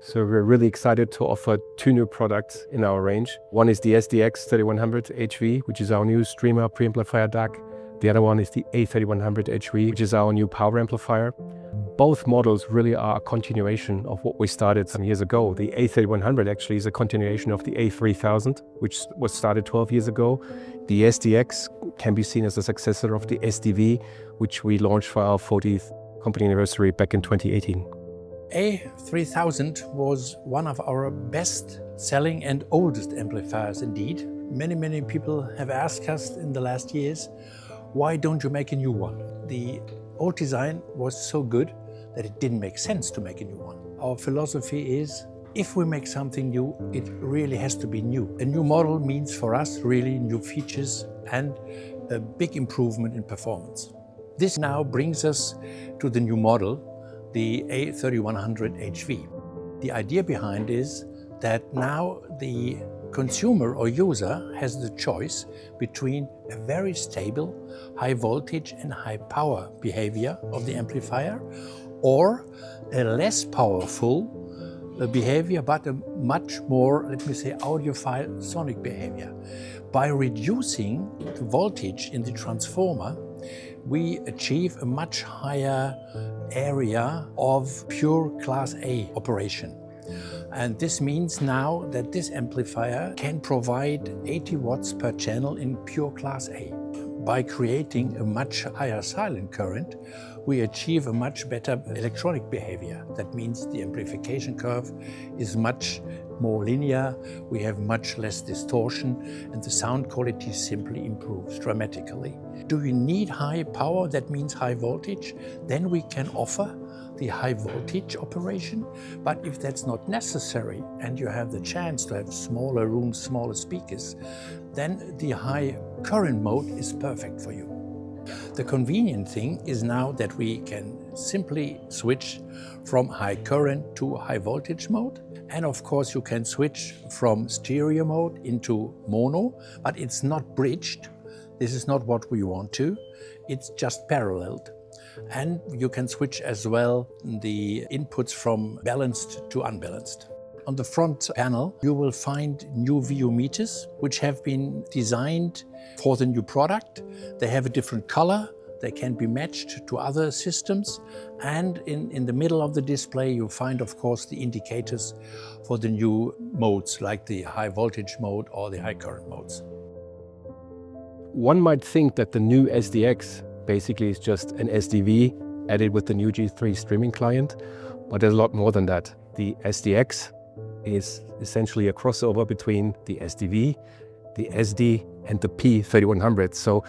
So we're really excited to offer two new products in our range. One is the SDX 3100 HV, which is our new streamer preamplifier DAC. The other one is the A3100 HV, which is our new power amplifier. Both models really are a continuation of what we started some years ago. The A3100 actually is a continuation of the A3000, which was started 12 years ago. The SDX can be seen as a successor of the SDV, which we launched for our 40th company anniversary back in 2018. A3000 was one of our best selling and oldest amplifiers indeed. Many people have asked us in the last years, why don't you make a new one? The old design was so good that it didn't make sense to make a new one. Our philosophy is, if we make something new, it really has to be new. A new model means for us really new features and a big improvement in performance. This now brings us to the new model, the A3100 HV. The idea behind is that now the consumer or user has the choice between a very stable, high voltage and high power behavior of the amplifier, or a less powerful behavior, but a much more, let me say, audiophile sonic behavior. By reducing the voltage in the transformer, we achieve a much higher area of pure Class A operation. And this means now that this amplifier can provide 80 watts per channel in pure Class A. By creating a much higher silent current, we achieve a much better electronic behavior. That means the amplification curve is much more linear, we have much less distortion, and the sound quality simply improves dramatically. Do you need high power? That means high voltage. Then we can offer the high voltage operation. But if that's not necessary and you have the chance to have smaller rooms, smaller speakers, then the high current mode is perfect for you. The convenient thing is now that we can simply switch from high current to high voltage mode. And of course you can switch from stereo mode into mono, but it's not bridged. This is not what we want to. It's just paralleled. And you can switch as well the inputs from balanced to unbalanced. On the front panel, you will find new VU meters, which have been designed for the new product. They have a different color. They can be matched to other systems. And in the middle of the display, you'll find, of course, the indicators for the new modes, like the high voltage mode or the high current modes. One might think that the new SDX basically is just an SDV added with the new G3 streaming client, but there's a lot more than that. The SDX is essentially a crossover between the SDV, the SD, and the P3100. So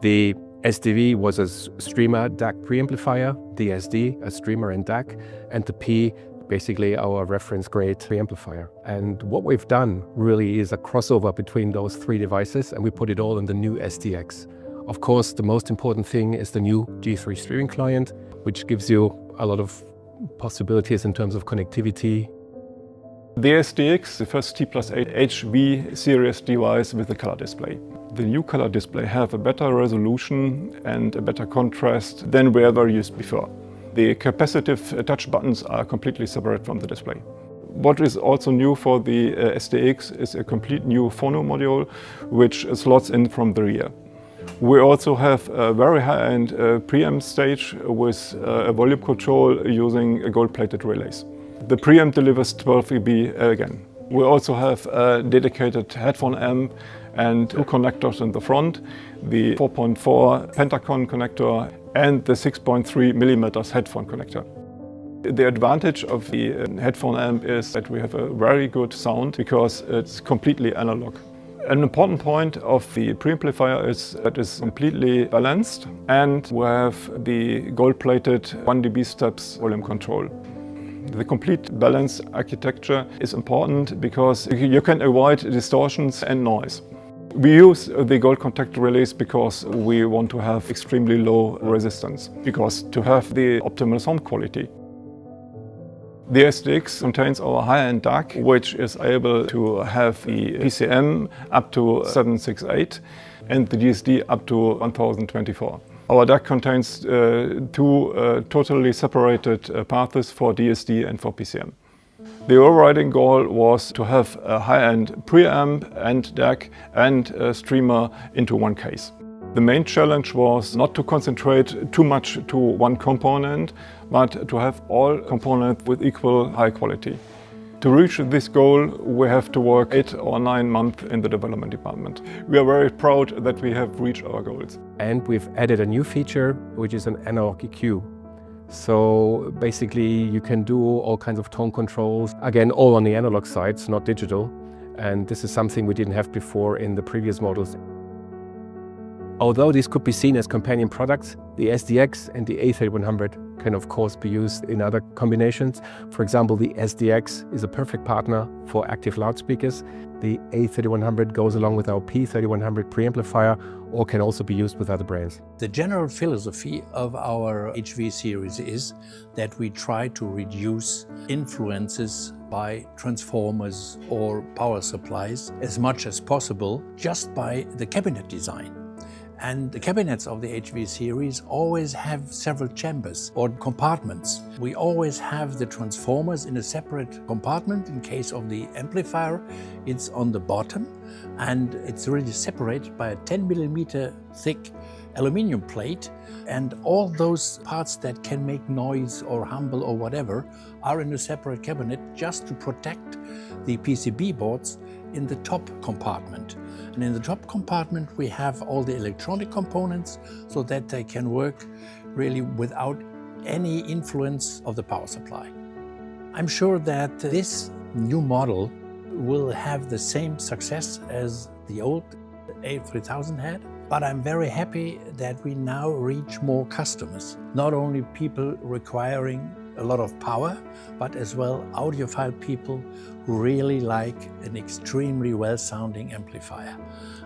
the SDV was a streamer DAC preamplifier, the SD a streamer and DAC, and the P basically our reference grade preamplifier. And what we've done really is a crossover between those three devices, and we put it all in the new SDX. Of course, the most important thing is the new G3 streaming client, which gives you a lot of possibilities in terms of connectivity. The SDX, the first T+8 HV series device with a color display. The new color display have a better resolution and a better contrast than we ever used before. The capacitive touch buttons are completely separate from the display. What is also new for the SDX is a complete new phono module, which slots in from the rear. We also have a very high-end preamp stage with a volume control using gold-plated relays. The preamp delivers 12 dB again. We also have a dedicated headphone amp and two connectors in the front, the 4.4 Pentacon connector and the 6.3 millimeters headphone connector. The advantage of the headphone amp is that we have a very good sound because it's completely analog. An important point of the preamplifier is that it's completely balanced, and we have the gold-plated 1 dB steps volume control. The complete balance architecture is important because you can avoid distortions and noise. We use the gold contact relays because we want to have extremely low resistance, because to have the optimal sound quality. The SDX contains our high-end DAC, which is able to have the PCM up to 768 and the DSD up to 1024. Our DAC contains two totally separated paths for DSD and for PCM. The overriding goal was to have a high-end preamp and DAC and a streamer into one case. The main challenge was not to concentrate too much to one component, but to have all components with equal high quality. To reach this goal, we have to work 8 or 9 months in the development department. We are very proud that we have reached our goals. And we've added a new feature, which is an analog EQ. So basically you can do all kinds of tone controls, again all on the analog side, not digital. And this is something we didn't have before in the previous models. Although these could be seen as companion products, the SDX and the A3100 can of course be used in other combinations. For example, the SDX is a perfect partner for active loudspeakers. The A3100 goes along with our P3100 preamplifier or can also be used with other brands. The general philosophy of our HV series is that we try to reduce influences by transformers or power supplies as much as possible just by the cabinet design. And the cabinets of the HV series always have several chambers or compartments. We always have the transformers in a separate compartment. In case of the amplifier, it's on the bottom and it's really separated by a 10mm thick aluminum plate. And all those parts that can make noise or humble or whatever are in a separate cabinet just to protect the PCB boards in the top compartment. And in the top compartment we have all the electronic components so that they can work really without any influence of the power supply. I'm sure that this new model will have the same success as the old A3000 had, but I'm very happy that we now reach more customers. Not only people requiring a lot of power, but as well audiophile people who really like an extremely well-sounding amplifier.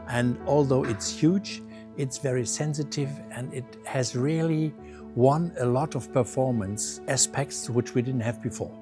And although it's huge, it's very sensitive and it has really won a lot of performance aspects which we didn't have before.